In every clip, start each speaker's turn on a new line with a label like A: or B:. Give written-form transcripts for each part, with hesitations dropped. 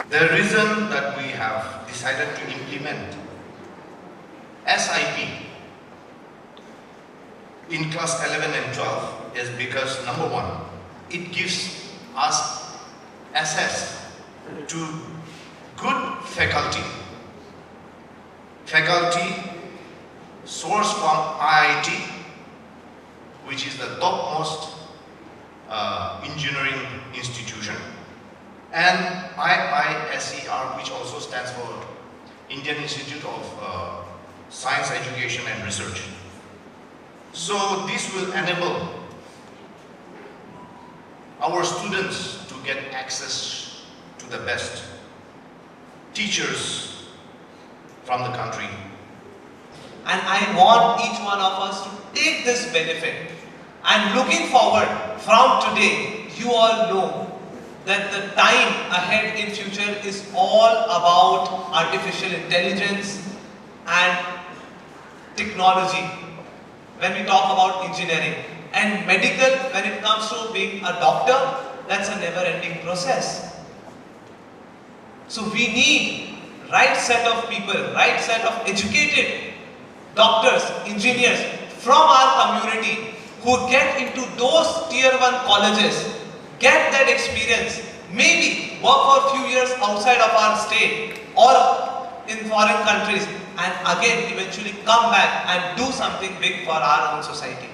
A: The reason that we have decided to implement SIP in class 11 and 12 is because number one, it gives us access to good faculty. Faculty sourced from IIT, which is the topmost engineering institution, and IISER, which also stands for Indian Institute of Science Education and Research. So this will enable our students to get access to the best teachers from the country.
B: And I want each one of us to take this benefit. And looking forward from today, you all know that the time ahead in future is all about artificial intelligence and technology when we talk about engineering. And medical, when it comes to being a doctor, that's a never-ending process. So we need right set of people, right set of educated doctors, engineers from our community who get into those tier 1 colleges, get that experience, maybe work for a few years outside of our state or in foreign countries, and again eventually come back and do something big for our own society.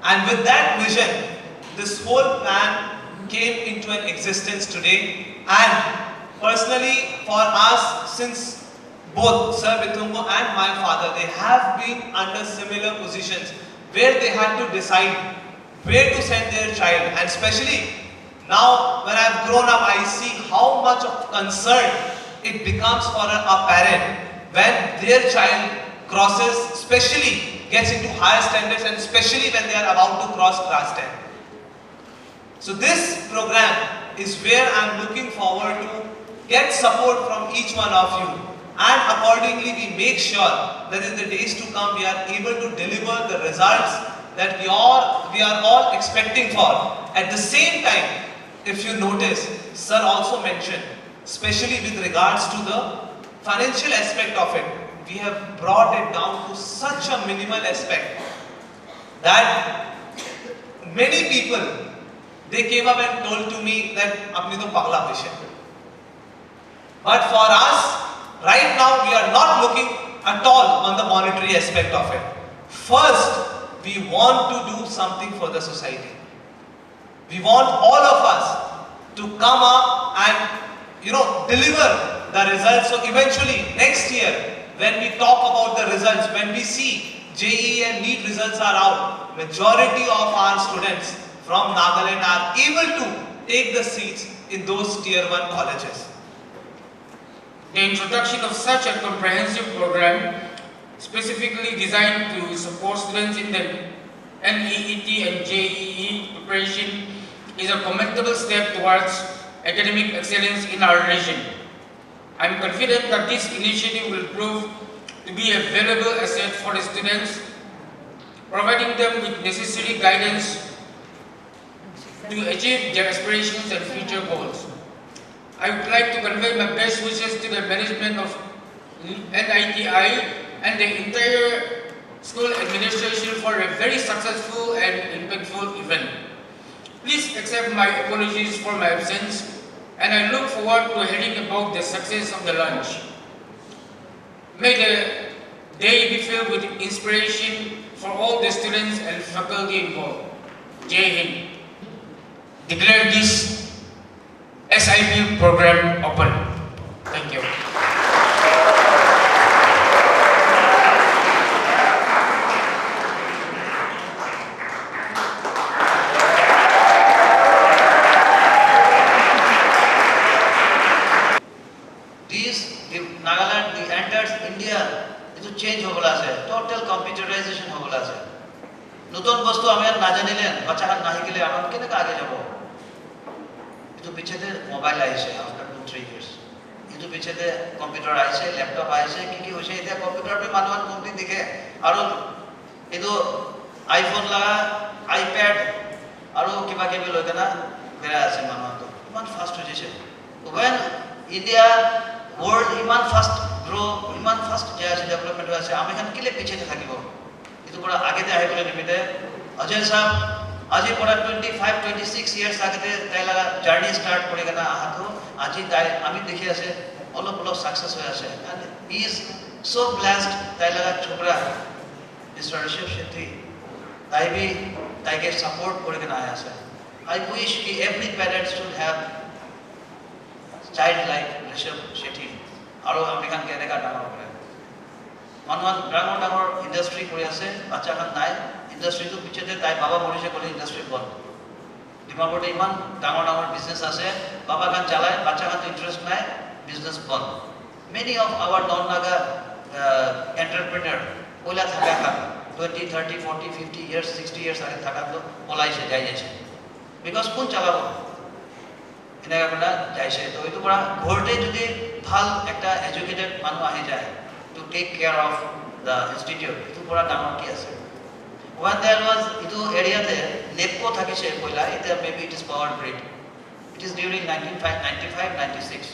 B: And with that vision, this whole plan came into an existence today. And personally for us, since both Sir Bitungo and my father, they have been under similar positions where they had to decide where to send their child, and especially now when I've grown up, I see how much of concern it becomes for a parent when their child crosses, especially gets into higher standards, and especially when they are about to cross class 10. So this program is where I'm looking forward to get support from each one of you, and accordingly we make sure that in the days to come we are able to deliver the results that we are all expecting for. At the same time, if you notice, Sir also mentioned, especially with regards to the financial aspect of it, we have brought it down to such a minimal aspect that many people, they came up and told to me that apni to pagla vision. But for us, right now we are not looking at all on the monetary aspect of it. First, we want to do something for the society. We want all of us to come up and deliver the results. So eventually next year, when we talk about the results, when we see JEE and NEET results are out, majority of our students from Nagaland are able to take the seats in those tier 1 colleges.
C: The introduction of such a comprehensive program, specifically designed to support students in the NEET and JEE preparation, is a commendable step towards academic excellence in our region. I am confident that this initiative will prove to be a valuable asset for the students, providing them with necessary guidance to achieve their aspirations and future goals. I would like to convey my best wishes to the management of NITI and the entire school administration for a very successful and impactful event. Please accept my apologies for my absence, and I look forward to hearing about the success of the lunch. May the day be filled with inspiration for all the students and faculty involved. Jai Hind. Declare this SIP program open. Thank you.
B: Nagaland enters India
D: এইটো change হ'বলৈ আছে, টোটেল কম্পিউটাৰাইজেশ্যন হ'বলৈ আছে। নতুন বস্তু আমি নাজানিলে বাচ্চাখন নাশিকিলে আমাৰ কেনেকৈ আগে যাব? এইটো পিছতে মোবাইল আহিছে আফটাৰ 2-3 years, এইটো পিছতে কম্পিউটাৰ আহিছে, লেপটপ আহিছে, কি হৈছে এতিয়া কম্পিউটাৰটো মানুহৰ কমপ্লিট দেখে আৰু এইটো আইফোন লগা আইপেড আৰু কিবা কিবি লৈ কেনে বেৰা আছে মানুহটো ইমান ফাষ্ট হৈ গৈছে। ৱেন ইণ্ডিয়া ৱৰ্ল্ড ইমান ফাষ্ট ইমান ফাষ্ট যাই আছে, ডেভেলপমেণ্ট হৈ আছে, আমি এখন কেলে পিছতে থাকিব? এইটো পৰা আগতে আহিবলৈ নিমিতে। অজয় চাহাব আজিৰ পৰা 25-26 years আগতে তাই লগা জাৰ্ণি ষ্টাৰ্ট কৰি কেনে অহাটো আজি তাই আমি দেখি আছে অলপ ছাকচেছ হৈ আছে। এণ্ড হি ইজ চ' ব্লেছড। তাই লগা ছোকৰা মিষ্টাৰ ঋষভ শেট্টি তাইকে ছাপোৰ্ট কৰি কেনে আহি আছে। আই উইচ কি every parents should have child like Rishabh Shetty আৰু আমেৰিকান কেনেকৈ ডাঙৰ কৰে। মানুহ ডাঙৰ ইণ্ডাষ্ট্ৰী কৰি আছে, বাচ্চাখন নাই, ইণ্ডাষ্ট্ৰীটো পিছতে তাই বাবা মৰিছে ক'লে ইণ্ডাষ্ট্ৰী বন্ধ। ডিমাপুৰতে ইমান ডাঙৰ বিজনেছ আছে, বাবাখন চালায়, বাচ্চাখন ইণ্টাৰেষ্ট নাই, বিজনেছ বন্ধ। মেনি অফ আৱাৰ নন নাগা এণ্টাৰপ্ৰেনাৰ পইলা থাকা 20, 30, 40, 50 years, 60 years আগে থাকাটো পলাইছে যাইছে। বিকজ কোন চালাব? এনেকৈ আপোনাৰ যাইছে। তো এইটো পৰা ঘৰতে যদি ভাল একটা এডুকেটেড মানুহ আহি যায় to take care of the institute, itu pura ডাঙৰ কি আছে? When there was itu area there, NEPCO থাকিছে পইলা, এটা maybe it is power grid. It is during 1995-96.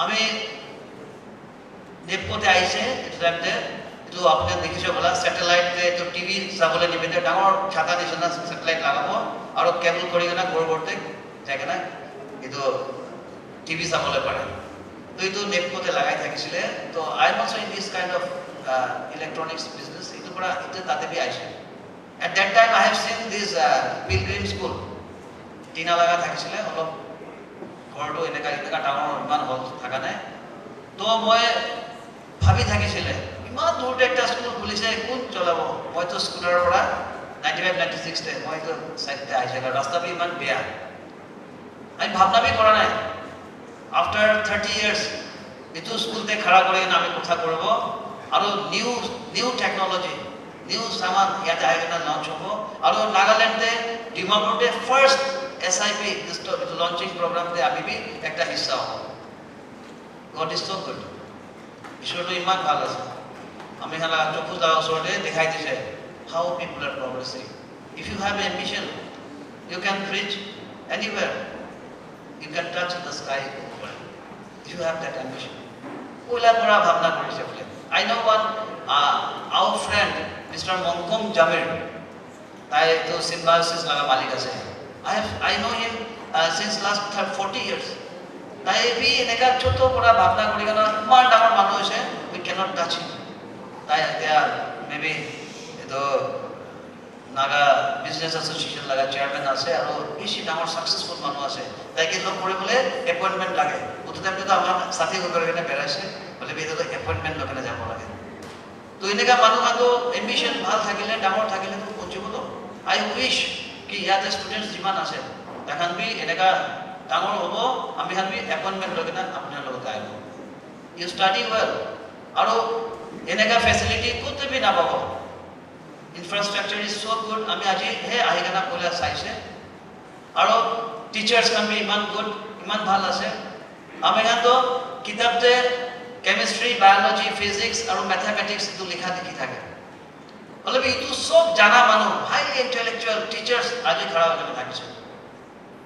D: আমি NEPCO তে আইছে এটা টাইমতে, itu আপুনি দেখিছে বলা স্যাটেলাইট তো টিভি চাবলৈ নিমিতে ডাঙৰ ছাতা নিচিনা স্যাটেলাইট লাগাব আৰু কেবল কৰি কেনে ঘৰতে যায় কেনে এইটো টিভি চাবলৈ পাৰে। তো এইটো নেপকোতে লাগাই থাকিছিলে। তো I am also in this kind of electronics business, এইটো পৰা এইটো তাতে বি আইছে। At that time I have seen this pilgrim school, টিনা লগা থাকিছিলে, অলপ ঘৰটো এনেকা ডাঙৰ ইমান হল থকা নাই। তো মই ভাবি থাকিছিলে ইমান দূৰতে একটা স্কুল খুলিছে, কোন চলাব? মইতো স্কুটাৰৰ পৰা 95-96 মইতো চাইডতে আহিছিলোঁ, ৰাস্তাটো ইমান বেয়া, আমি ভাবনা বি কৰা নাই। আফটাৰ 30 years এইটো স্কুলতে খাৰা কৰি আমি কথা কৰিব আৰু নিউ টেকনলজি, নিউ সামান ইয়াতে আহি কেনে লঞ্চ হ'ব। আৰু নাগালেণ্ডে ডিমাপুৰতে ফাৰ্ষ্ট SIP লঞ্চিং প্ৰগ্ৰামতে আমি বি একটা হিস্সা হ'ব। গড ইজ চ' গুড, ঈশ্বৰটো ইমান ভাল আছে। আমি খালা চকু যা ওচৰতে দেখাই দিছে how people are progressing. If you have ambition you can reach anywhere, you can touch the sky over if you have that ambition. Ola pura bhavna korise bole. I know one our friend Mr. Mongkom Jamir, tai to symbiosis laga malik ase. I know him since last 40 years. Tai bhi eneka choto pura bhavna kori kana man damar manu hoise, we cannot touch him. Tai there maybe eto Naga business association লাগা chairman আছে আৰু বেশি ডাঙৰ successful মানুহ আছে, তাইকে log কৰিবলৈ appointment লাগে। ওটো টাইমতে তো আমাৰ সাথী হৈ কেনে বেৰাইছে বলে বিটো এপয়েন্টমেন্ট লৈ কেনে যাব লাগে। তো এনেকা মানুহ কাটো এম্বিশন ভাল থাকিলে ডাঙৰ থাকিলে তো পঞ্চিব তো। আই উইশ কি ইয়াতে ষ্টুডেন্টস যিমান আছে তাহান বি এনেকা ডাঙৰ হ'ব, আমি হান বি এপয়েন্টমেন্ট লৈ কেনে আপোনাৰ লগত আহিব। ইউ ষ্টাডি ৱেল আৰু এনেকা ফেসিলিটি কোতে বি নাপাব। Infrastructure is so good. আমি আজি হে আহি কেনে কইলা চাইছে আৰু টিচাৰ্স কাম বি ইমান গুড, ইমান ভাল আছে। আমি তো কিতাপতে কেমিষ্ট্ৰি, বায়োলজি, ফিজিক্স আৰু ম্যাথমেটিক্স তো লিখা দেখি থাকে। হলে এইটো সব জানা মানুহ, হাইলি ইন্টেলেকচুয়াল টিচাৰ্স আজি খৰা হৈ থাকিছে।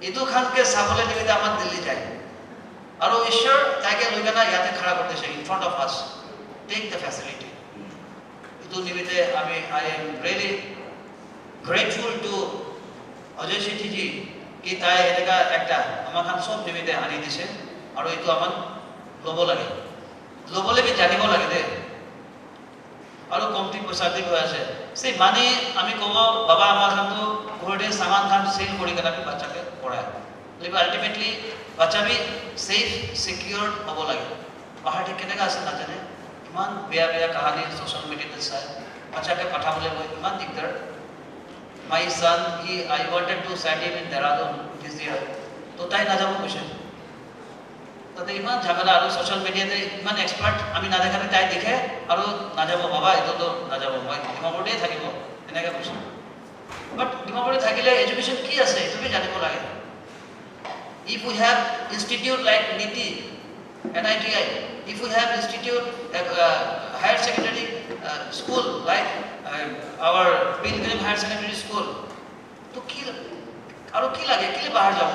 D: এইটো খানকে চাবলৈ নিমিতে আমাৰ দিল্লী যায় আৰু ঈশ্বৰ তাকে লৈ কেনে ইয়াতে খৰা কৰিছে ইন ফ্ৰণ্ট অফ আছ। Take the facility. নিমিত্তে আমি I am really grateful to Ajay Shetty ji কি তাই এনেকা একটা আমাক সব নিমিত্তে আনি দিছে আৰু এইটো আমাক ল'ব লাগে, ল'বলৈ বি জানিব লাগে দে। আৰু কমটি পইচা দি হৈ আছে সেই মানে আমি ক'ব বাবা আমাৰ খানটো ঘৰতে সামান খান সেল কৰি কেনে আমি বাচ্চাকে পঢ়ায়, লেকিন আল্টিমেটলি বাচ্চা বি সেফ সিকিউৰ হ'ব লাগে। বাহিৰতে কেনেকা আছে নাজানে, ইমান বেয়া কাহানী সোশ্যাল মিডিয়াতে চাই, বাচ্চাকে পঠাবলৈ গৈ ইমান দিগদাৰ। My son I wanted to send him in Dehradun this year, তো তাই নাযাব কৈছে। তাতে ইমান ঝামেলা আৰু ছ'চিয়েল মিডিয়াতে ইমান এক্সপাৰ্ট আমি নাদেখাতে তাই দেখে আৰু নাযাব বাবা এইটোতো নাযাব মই ডিমাপুৰতেই থাকিব এনেকৈ কৈছোঁ বাট ডিমাপুৰত থাকিলে এডুকেশ্যন কি আছে এইটোকে জানিব লাগে if we have institute like NITI NITI if we have institute higher secondary school like our Pilgrim Higher Secondary School তো কি আৰু কি লাগে কেলে বাহিৰ যাব